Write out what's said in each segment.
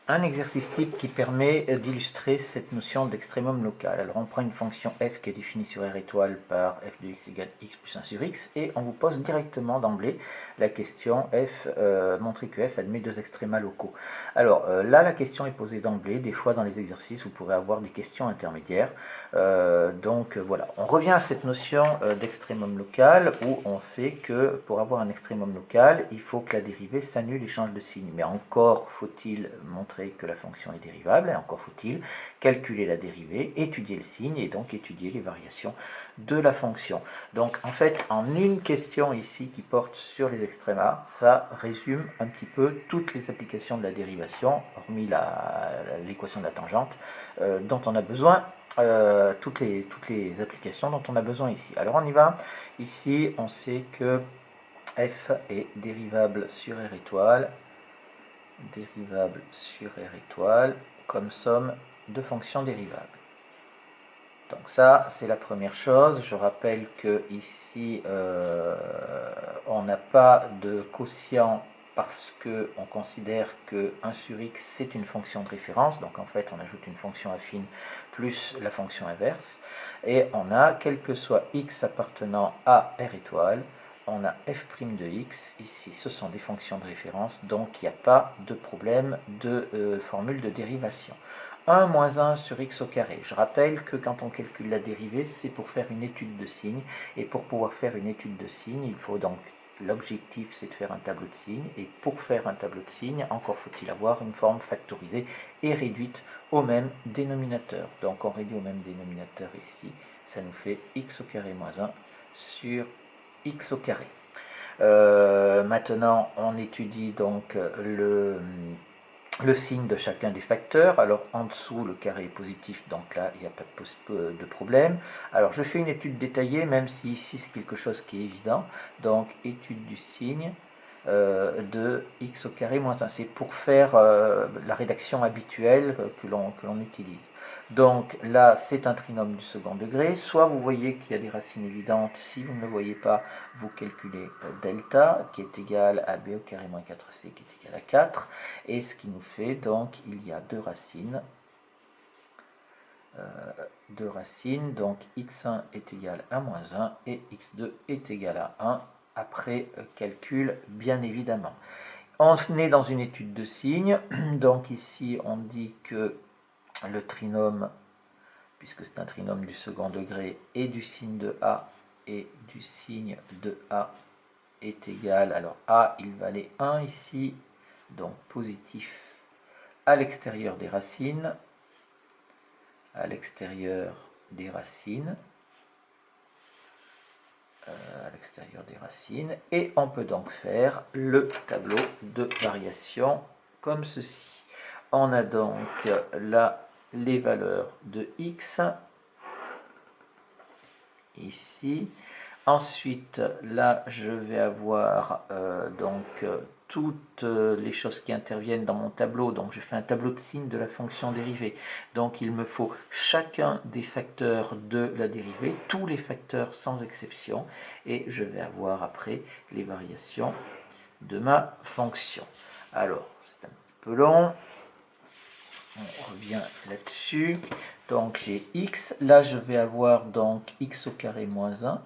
Un exercice type qui permet d'illustrer cette notion d'extrémum local. Alors on prend une fonction f qui est définie sur R étoile par f de x égale x plus 1 sur x et on vous pose directement d'emblée la question f, montrer que f admet deux extrémas locaux. Alors là la question est posée d'emblée, des fois dans les exercices vous pourrez avoir des questions intermédiaires. Donc voilà, on revient à cette notion d'extrémum local où on sait que pour avoir un extrémum local, il faut que la dérivée s'annule et change de signe. Mais encore faut-il montrer que la fonction est dérivable, et encore faut-il calculer la dérivée, étudier le signe et donc étudier les variations de la fonction. Donc en fait, en une question ici qui porte sur les extrémas, ça résume un petit peu toutes les applications de la dérivation, hormis l'équation de la tangente, dont on a besoin, toutes les applications dont on a besoin ici. Alors on y va. Ici, on sait que f est dérivable sur R étoile, comme somme de fonctions dérivables. Donc ça, c'est la première chose. Je rappelle que ici, on n'a pas de quotient parce qu'on considère que 1 sur x, c'est une fonction de référence. Donc en fait, on ajoute une fonction affine plus la fonction inverse. Et on a, quel que soit x appartenant à R étoile, on a f' de x. Ici, ce sont des fonctions de référence, donc il n'y a pas de problème de formule de dérivation. 1 moins 1 sur x au carré. Je rappelle que quand on calcule la dérivée, c'est pour faire une étude de signes. Et pour pouvoir faire une étude de signes, il faut donc, l'objectif c'est de faire un tableau de signes. Et pour faire un tableau de signes, encore faut-il avoir une forme factorisée et réduite au même dénominateur. Donc on réduit au même dénominateur ici. Ça nous fait x au carré moins 1 sur x au carré. Maintenant, on étudie donc le signe de chacun des facteurs. Alors en dessous le carré est positif, donc là il n'y a pas de problème. Alors je fais une étude détaillée, même si ici c'est quelque chose qui est évident. Donc étude du signe de x au carré moins 1. C'est pour faire la rédaction habituelle que l'on utilise. Donc là c'est un trinôme du second degré. Soit vous voyez qu'il y a des racines évidentes. Si vous ne le voyez pas, vous calculez delta qui est égal à b au carré moins 4c qui est égal à 4. Et ce qui nous fait donc, il y a deux racines. Donc x1 est égal à moins 1 et x2 est égal à 1 après calcul bien évidemment. On est dans une étude de signes, donc ici on dit que le trinôme, puisque c'est un trinôme du second degré, et du signe de A et du signe de A est égal, alors A il valait 1 ici, donc positif à l'extérieur des racines, et on peut donc faire le tableau de variation comme ceci. On a donc là les valeurs de x ici. Ensuite, là, je vais avoir toutes les choses qui interviennent dans mon tableau. Donc, je fais un tableau de signes de la fonction dérivée. Donc, il me faut chacun des facteurs de la dérivée, tous les facteurs sans exception. Et je vais avoir après les variations de ma fonction. Alors, c'est un petit peu long. On revient là-dessus. Donc, j'ai x. Là, je vais avoir donc x au carré moins 1.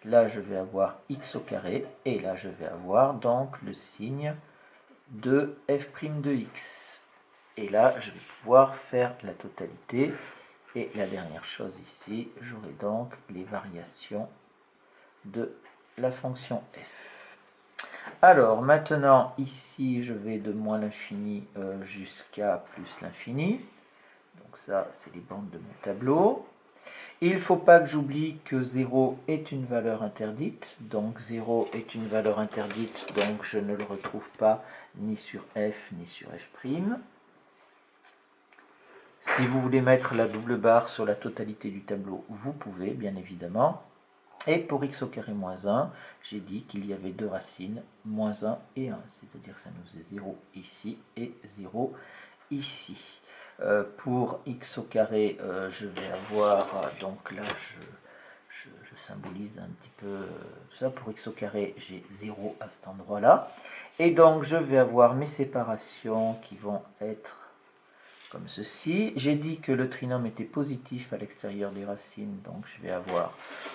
Là, je vais avoir x au carré, et là, je vais avoir donc le signe de f' de x. Et là, je vais pouvoir faire la totalité. Et la dernière chose ici, j'aurai donc les variations de la fonction f. Alors, maintenant, ici, je vais de moins l'infini jusqu'à plus l'infini. Donc ça, c'est les bandes de mon tableau. Il ne faut pas que j'oublie que 0 est une valeur interdite. Donc 0 est une valeur interdite, donc je ne le retrouve pas ni sur f ni sur f'. Si vous voulez mettre la double barre sur la totalité du tableau, vous pouvez, bien évidemment. Et pour x au carré moins 1, j'ai dit qu'il y avait deux racines, moins 1 et 1. C'est-à-dire que ça nous faisait 0 ici et 0 ici. Pour x au carré, je vais avoir, donc là je je symbolise un petit peu tout ça. Pour x au carré, j'ai 0 à cet endroit-là. Et donc, je vais avoir mes séparations qui vont être comme ceci. J'ai dit que le trinôme était positif à l'extérieur des racines, donc je vais avoir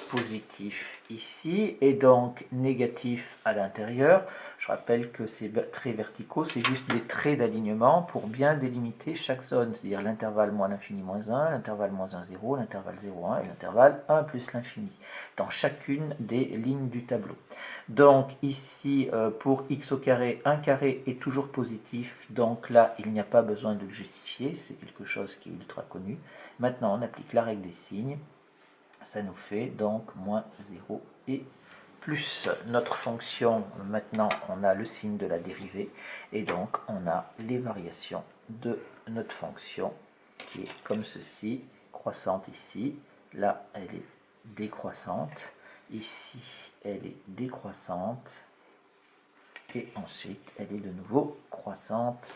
positif ici, et donc négatif à l'intérieur. Je rappelle que ces traits verticaux, c'est juste des traits d'alignement pour bien délimiter chaque zone, c'est-à-dire l'intervalle moins l'infini moins 1, l'intervalle moins 1, 0, l'intervalle 0, 1 et l'intervalle 1 plus l'infini, dans chacune des lignes du tableau. Donc ici, pour x au carré, 1 carré est toujours positif, donc là, il n'y a pas besoin de le justifier, c'est quelque chose qui est ultra connu. Maintenant, on applique la règle des signes, ça nous fait donc moins 0 et plus notre fonction. Maintenant, on a le signe de la dérivée, et donc on a les variations de notre fonction, qui est comme ceci, croissante ici, là, elle est décroissante, ici, elle est décroissante, et ensuite, elle est de nouveau croissante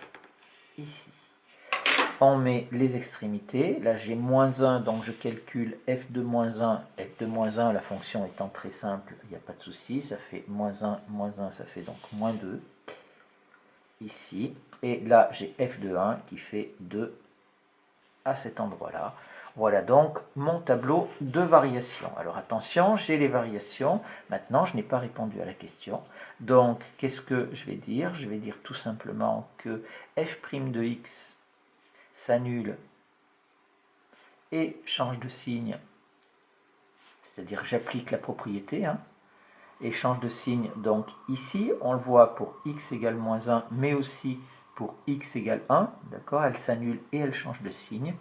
ici. On met les extrémités, là j'ai moins 1, donc je calcule f de moins 1, f de moins 1, la fonction étant très simple, il n'y a pas de souci, ça fait moins 1, ça fait donc moins 2, ici, et là j'ai f de 1 qui fait 2 à cet endroit-là. Voilà donc mon tableau de variations. Alors attention, j'ai les variations. Maintenant, je n'ai pas répondu à la question. Donc, qu'est-ce que je vais dire? Je vais dire tout simplement que f' de x s'annule et change de signe. C'est-à-dire, j'applique la propriété, et change de signe. Donc ici, on le voit pour x égale moins 1, mais aussi pour x égale 1. D'accord? Elle s'annule et elle change de signe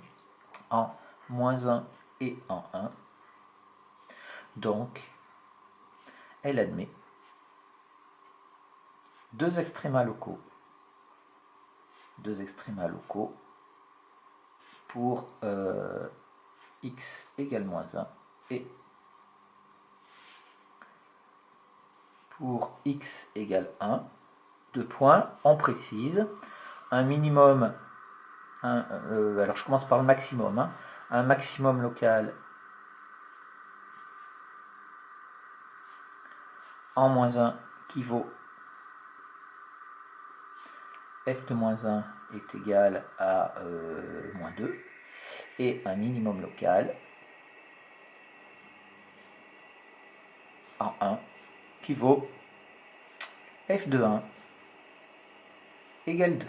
en moins 1 et en 1. Donc, elle admet deux extrémas locaux pour x égale moins 1 et pour x égale 1. Deux points, on précise, un minimum, alors je commence par le maximum, un maximum local en moins 1 qui vaut f de moins 1 est égal à moins 2, et un minimum local en 1 qui vaut f de 1 égale 2.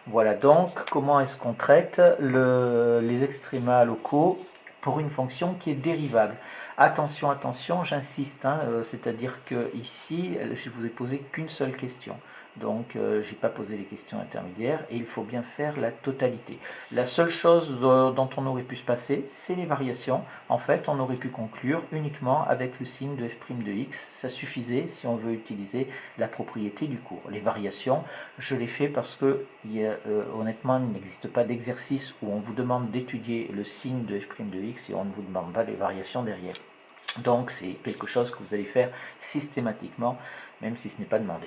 Voilà donc comment est-ce qu'on traite les extrémas locaux pour une fonction qui est dérivable. Attention, attention, j'insiste, c'est-à-dire que ici, je vous ai posé qu'une seule question. Donc, je n'ai pas posé les questions intermédiaires et il faut bien faire la totalité. La seule chose dont on aurait pu se passer, c'est les variations. En fait, on aurait pu conclure uniquement avec le signe de f' de x. Ça suffisait si on veut utiliser la propriété du cours. Les variations, je les fais parce que, honnêtement, il n'existe pas d'exercice où on vous demande d'étudier le signe de f' de x et on ne vous demande pas les variations derrière. Donc, c'est quelque chose que vous allez faire systématiquement, même si ce n'est pas demandé.